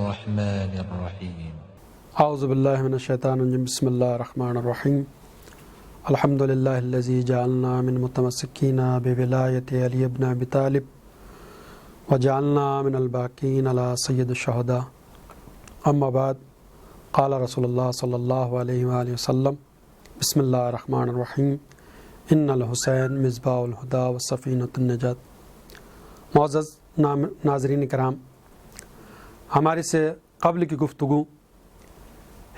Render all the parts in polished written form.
الرحمن الرحیم اعوذ باللہ من الشیطان الرجیم بسم اللہ الرحمن الرحیم الحمد للہ الذی جعلنا من متمسکین بولایت علی ابن ابی طالب وجعلنا من الباقین علی سید الشہداء اما بعد قال رسول اللہ صلی اللہ علیہ وآلہ وسلم بسم اللہ الرحمن الرحیم ان الحسین مصباح الہدی وسفینۃ النجات۔ معزز ناظرین کرام، ہماری سے قبل کی گفتگو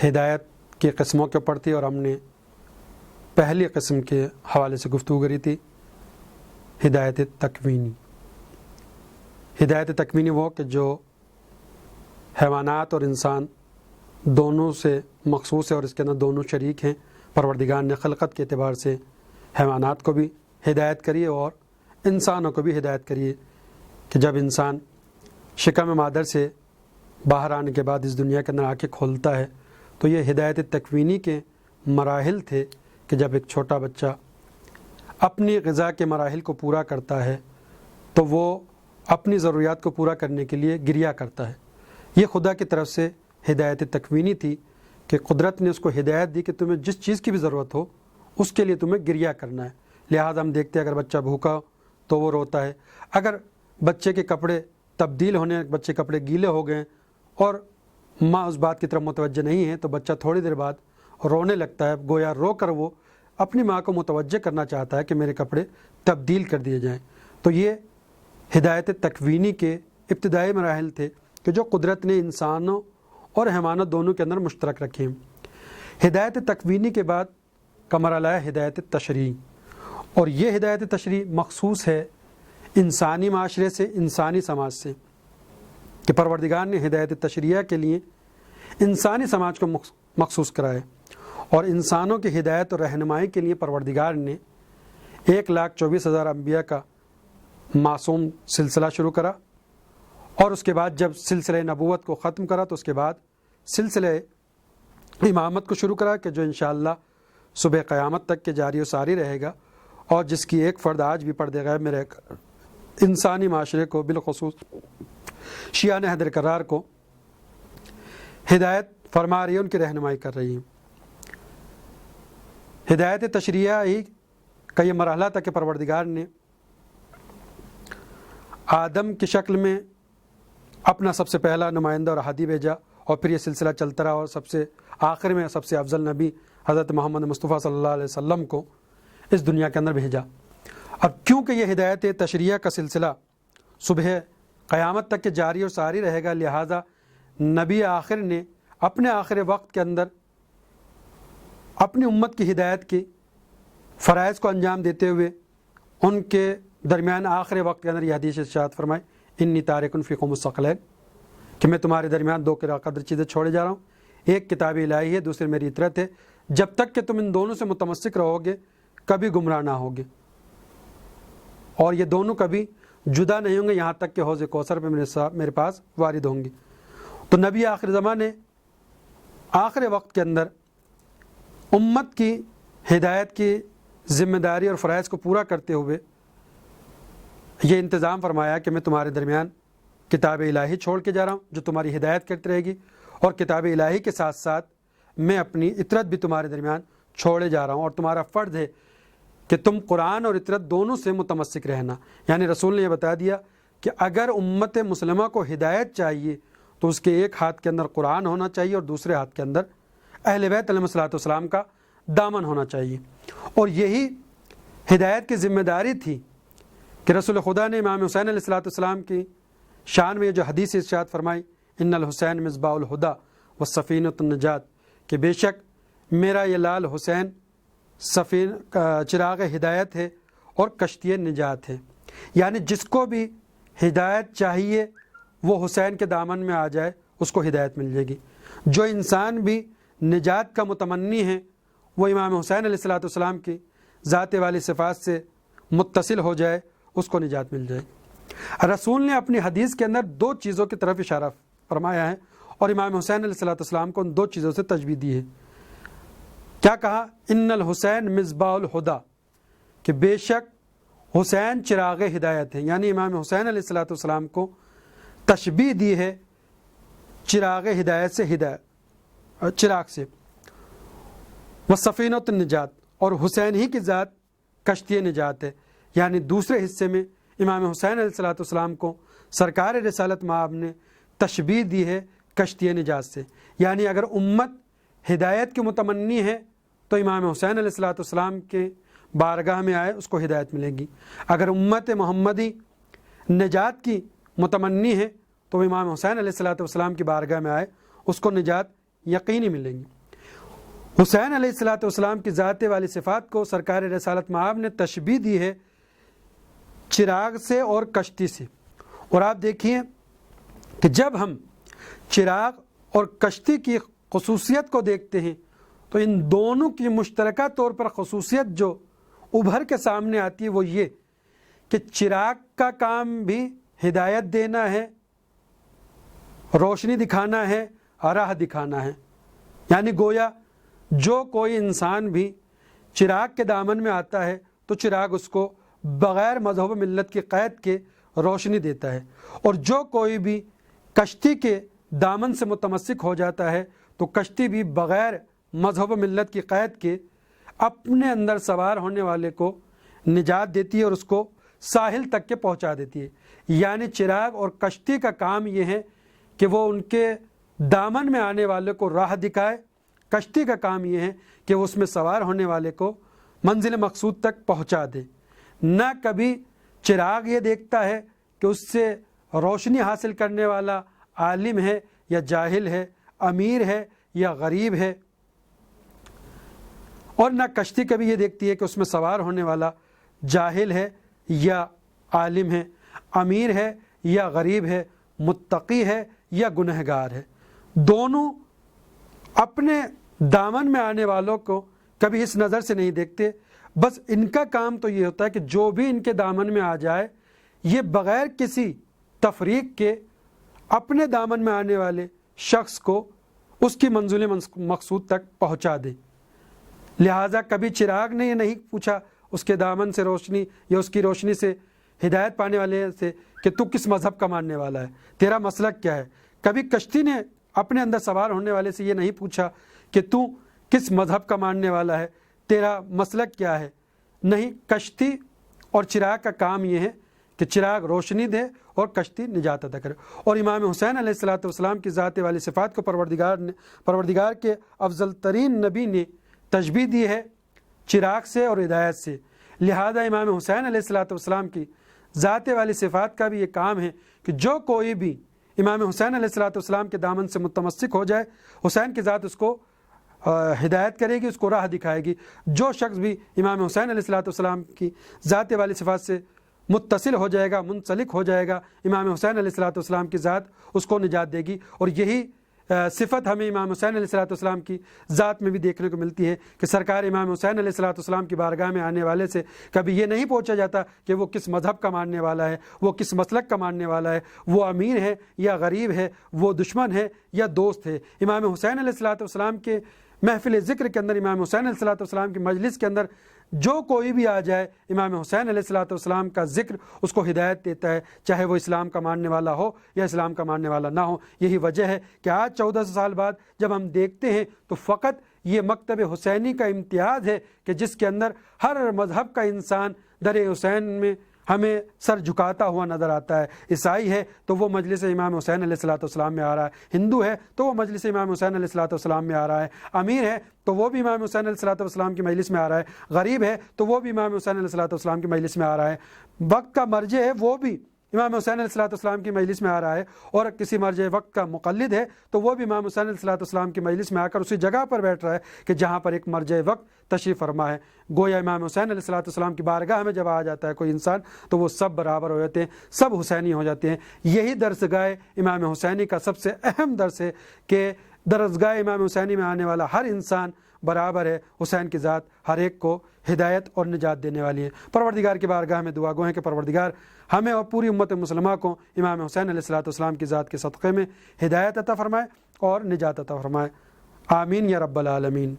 ہدایت کی قسموں کے اوپر تھی اور ہم نے پہلی قسم کے حوالے سے گفتگو کری تھی ہدایت تکوینی۔ ہدایت تکوینی وہ کہ جو حیوانات اور انسان دونوں سے مخصوص ہے اور اس کے اندر دونوں شریک ہیں۔ پروردگار نے خلقت کے اعتبار سے حیوانات کو بھی ہدایت کری اور انسانوں کو بھی ہدایت کری کہ جب انسان شکم مادر سے باہر آنے کے بعد اس دنیا کے اندر آنکھیں کھولتا ہے تو یہ ہدایت تکوینی کے مراحل تھے کہ جب ایک چھوٹا بچہ اپنی غذا کے مراحل کو پورا کرتا ہے تو وہ اپنی ضروریات کو پورا کرنے کے لیے گریا کرتا ہے۔ یہ خدا کی طرف سے ہدایت تکوینی تھی کہ قدرت نے اس کو ہدایت دی کہ تمہیں جس چیز کی بھی ضرورت ہو اس کے لیے تمہیں گریا کرنا ہے۔ لہٰذا ہم دیکھتے ہیں اگر بچہ بھوکا ہو تو وہ روتا ہے، اگر بچے کے کپڑے تبدیل ہونے، بچے کے کپڑے گیلے ہو گئے اور ماں اس بات کی طرف متوجہ نہیں ہے تو بچہ تھوڑی دیر بعد رونے لگتا ہے، گویا رو کر وہ اپنی ماں کو متوجہ کرنا چاہتا ہے کہ میرے کپڑے تبدیل کر دیے جائیں۔ تو یہ ہدایت تکوینی کے ابتدائی مراحل تھے کہ جو قدرت نے انسانوں اور حیوانات دونوں کے اندر مشترک رکھے ہیں۔ ہدایت تکوینی کے بعد کا مرحلہ ہے ہدایت تشریعی، اور یہ ہدایت تشریعی مخصوص ہے انسانی معاشرے سے، انسانی سماج سے، کہ پروردگار نے ہدایت تشریعہ کے لیے انسانی سماج کو مخصوص کرایا اور انسانوں کی ہدایت اور رہنمائی کے لیے پروردگار نے 1,24,000 انبیاء کا معصوم سلسلہ شروع کرا، اور اس کے بعد جب سلسلہ نبوت کو ختم کرا تو اس کے بعد سلسلہ امامت کو شروع کرا کہ جو انشاءاللہ صبح قیامت تک کے جاری و ساری رہے گا، اور جس کی ایک فرد آج بھی پردے غیب میں رہ کر انسانی معاشرے کو بالخصوص شیعہ حیدر کرار کو ہدایت فرما رہی ہے، ان کی رہنمائی کر رہی ہے۔ ہدایت تشریعہ ہی کا یہ مرحلہ تھا کہ پروردگار نے آدم کی شکل میں اپنا سب سے پہلا نمائندہ اور ہادی بھیجا، اور پھر یہ سلسلہ چلتا رہا اور سب سے آخر میں سب سے افضل نبی حضرت محمد مصطفیٰ صلی اللہ علیہ وسلم کو اس دنیا کے اندر بھیجا۔ اب کیونکہ یہ ہدایت تشریعہ کا سلسلہ صبح قیامت تک کے جاری اور ساری رہے گا، لہٰذا نبی آخر نے اپنے آخر وقت کے اندر اپنی امت کی ہدایت کی فرائض کو انجام دیتے ہوئے ان کے درمیان آخر وقت کے اندر یہ حدیث ارشاد فرمائے انی تارکن فیکم الثقلین، کہ میں تمہارے درمیان دو قدر چیزیں چھوڑے جا رہا ہوں، ایک کتاب الہی ہے، دوسری میری اطرت ہے، جب تک کہ تم ان دونوں سے متمسک رہو گے کبھی گمراہ نہ ہوگے، اور یہ دونوں کبھی جدا نہیں ہوں گے یہاں تک کہ حوض کوثر پہ میرے پاس وارد ہوں گے۔ تو نبی آخر زمانے آخر وقت کے اندر امت کی ہدایت کی ذمہ داری اور فرائض کو پورا کرتے ہوئے یہ انتظام فرمایا کہ میں تمہارے درمیان کتاب الہی چھوڑ کے جا رہا ہوں جو تمہاری ہدایت کرتی رہے گی، اور کتاب الہی کے ساتھ ساتھ میں اپنی اطرت بھی تمہارے درمیان چھوڑے جا رہا ہوں، اور تمہارا فرض ہے کہ تم قرآن اور اطرت دونوں سے متمسک رہنا۔ یعنی رسول نے یہ بتا دیا کہ اگر امت مسلمہ کو ہدایت چاہیے تو اس کے ایک ہاتھ کے اندر قرآن ہونا چاہیے اور دوسرے ہاتھ کے اندر اہل بیت علیہ الصلوۃ والسلام کا دامن ہونا چاہیے، اور یہی ہدایت کی ذمہ داری تھی کہ رسول خدا نے امام حسین علیہ السلام کی شان میں جو حدیث ارشاد فرمائی ان الحسین مصباح الہدی وسفینۃ النجات، کہ بے شک میرا یہ لال حسین چراغ ہدایت ہے اور کشتی نجات ہے۔ یعنی جس کو بھی ہدایت چاہیے وہ حسین کے دامن میں آ جائے اس کو ہدایت مل جائے گی، جو انسان بھی نجات کا متمنی ہے وہ امام حسین علیہ السلام کی ذات والی صفات سے متصل ہو جائے اس کو نجات مل جائے گی۔ رسول نے اپنی حدیث کے اندر دو چیزوں کی طرف اشارہ فرمایا ہے اور امام حسین علیہ السلام کو ان دو چیزوں سے تشبیہ دی ہے۔ کیا کہا؟ ان الحسین مصباح الہدی، کہ بے شک حسین چراغ ہدایت ہے، یعنی امام حسین علیہ السلام کو تشبیہ دی ہے چراغ ہدایت سے چراغ سے، وسفینۃ النجات، اور حسین ہی کی ذات کشتی نجات ہے۔ یعنی دوسرے حصے میں امام حسین علیہ السلام کو سرکار رسالت مآب نے تشبیہ دی ہے کشتی نجات سے۔ یعنی اگر امت ہدایت کی متمنی ہے تو امام حسین علیہ السلام کے بارگاہ میں آئے، اس کو ہدایت ملے گی۔ اگر امت محمدی نجات کی متمنی ہے تو امام حسین علیہ السلام کی بارگاہ میں آئے، اس کو نجات یقینی ملے گی۔ حسین علیہ السلام کی ذات والی صفات کو سرکار رسالت مآب نے تشبیہ دی ہے چراغ سے اور کشتی سے۔ اور آپ دیکھیے کہ جب ہم چراغ اور کشتی کی خصوصیت کو دیکھتے ہیں تو ان دونوں کی مشترکہ طور پر خصوصیت جو ابھر کے سامنے آتی ہے وہ یہ کہ چراغ کا کام بھی ہدایت دینا ہے، روشنی دکھانا ہے، راہ دکھانا ہے۔ یعنی گویا جو کوئی انسان بھی چراغ کے دامن میں آتا ہے تو چراغ اس کو بغیر مذہب و ملت کی قید کے روشنی دیتا ہے، اور جو کوئی بھی کشتی کے دامن سے متمسک ہو جاتا ہے تو کشتی بھی بغیر مذہب و ملت کی قید کے اپنے اندر سوار ہونے والے کو نجات دیتی ہے اور اس کو ساحل تک کے پہنچا دیتی ہے۔ یعنی چراغ اور کشتی کا کام یہ ہے کہ وہ ان کے دامن میں آنے والے کو راہ دکھائے، کشتی کا کام یہ ہے کہ وہ اس میں سوار ہونے والے کو منزل مقصود تک پہنچا دے۔ نہ کبھی چراغ یہ دیکھتا ہے کہ اس سے روشنی حاصل کرنے والا عالم ہے یا جاہل ہے، امیر ہے یا غریب ہے، اور نہ کشتی کبھی یہ دیکھتی ہے کہ اس میں سوار ہونے والا جاہل ہے یا عالم ہے، امیر ہے یا غریب ہے، متقی ہے یا گنہگار ہے۔ دونوں اپنے دامن میں آنے والوں کو کبھی اس نظر سے نہیں دیکھتے، بس ان کا کام تو یہ ہوتا ہے کہ جو بھی ان کے دامن میں آ جائے یہ بغیر کسی تفریق کے اپنے دامن میں آنے والے شخص کو اس کی منزل مقصود تک پہنچا دے۔ لہٰذا کبھی چراغ نے یہ نہیں پوچھا اس کے دامن سے روشنی یا اس کی روشنی سے ہدایت پانے والے سے کہ تو کس مذہب کا ماننے والا ہے، تیرا مسلک کیا ہے۔ کبھی کشتی نے اپنے اندر سوار ہونے والے سے یہ نہیں پوچھا کہ تو کس مذہب کا ماننے والا ہے، تیرا مسلک کیا ہے۔ نہیں، کشتی اور چراغ کا کام یہ ہے کہ چراغ روشنی دے اور کشتی نجات عطا کرے۔ اور امام حسین علیہ السلام کی ذات والی صفات کو پروردگار کے افضل ترین نبی نے تشبیہ دی ہے چراغ سے اور ہدایت سے۔ لہذا امام حسین علیہ السلام کی ذات والی صفات کا بھی یہ کام ہے کہ جو کوئی بھی امام حسین علیہ السلام کے دامن سے متمسک ہو جائے، حسین کی ذات اس کو ہدایت کرے گی، اس کو راہ دکھائے گی۔ جو شخص بھی امام حسین علیہ السلام کی ذات والی صفات سے متصل ہو جائے گا، منسلک ہو جائے گا، امام حسین علیہ السلام کی ذات اس کو نجات دے گی۔ اور یہی صفت ہمیں امام حسین علیہ السلام کی ذات میں بھی دیکھنے کو ملتی ہے کہ سرکار امام حسین علیہ السلام کی بارگاہ میں آنے والے سے کبھی یہ نہیں پوچھا جاتا کہ وہ کس مذہب کا ماننے والا ہے، وہ کس مسلک کا ماننے والا ہے، وہ امیر ہے یا غریب ہے، وہ دشمن ہے یا دوست ہے۔ امام حسین علیہ السلام کے محفل ذکر کے اندر، امام حسین علیہ السلام کی مجلس کے اندر جو کوئی بھی آ جائے، امام حسین علیہ السلام کا ذکر اس کو ہدایت دیتا ہے، چاہے وہ اسلام کا ماننے والا ہو یا اسلام کا ماننے والا نہ ہو۔ یہی وجہ ہے کہ آج 1400 سال بعد جب ہم دیکھتے ہیں تو فقط یہ مکتب حسینی کا امتیاز ہے کہ جس کے اندر ہر مذہب کا انسان در حسین میں ہمیں سر جھکاتا ہوا نظر آتا ہے۔ عیسائی ہے تو وہ مجلس امام حسین علیہ السلام میں آ رہا ہے، ہندو ہے تو وہ مجلس امام حسین علیہ السلام میں آ رہا ہے، امیر ہے تو وہ بھی امام حسین علیہ السلام کی مجلس میں آ رہا ہے، غریب ہے تو وہ بھی امام حسین علیہ السلام کی مجلس میں آ رہا ہے، وقت کا مرجع ہے وہ بھی امام حسین علیہ السلام کی مجلس میں آ رہا ہے، اور کسی مرجع وقت کا مقلد ہے تو وہ بھی امام حسین علیہ السلام کی مجلس میں آ کر اسی جگہ پر بیٹھ رہا ہے کہ جہاں پر ایک مرجع وقت تشریف فرما ہے۔ گویا امام حسین علیہ السلام کی بارگاہ میں جب آ جاتا ہے کوئی انسان تو وہ سب برابر ہو جاتے ہیں، سب حسینی ہو جاتے ہیں۔ یہی درسگاہ امام حسینی کا سب سے اہم درس ہے کہ درسگاہ امام حسینی میں آنے والا ہر انسان برابر ہے، حسین کی ذات ہر ایک کو ہدایت اور نجات دینے والی ہے۔ پروردگار کی بارگاہ میں دعا گو ہیں کہ پروردگار ہمیں اور پوری امت مسلمہ کو امام حسین علیہ السلام کی ذات کے صدقے میں ہدایت عطا فرمائے اور نجات عطا فرمائے۔ آمین یا رب العالمین۔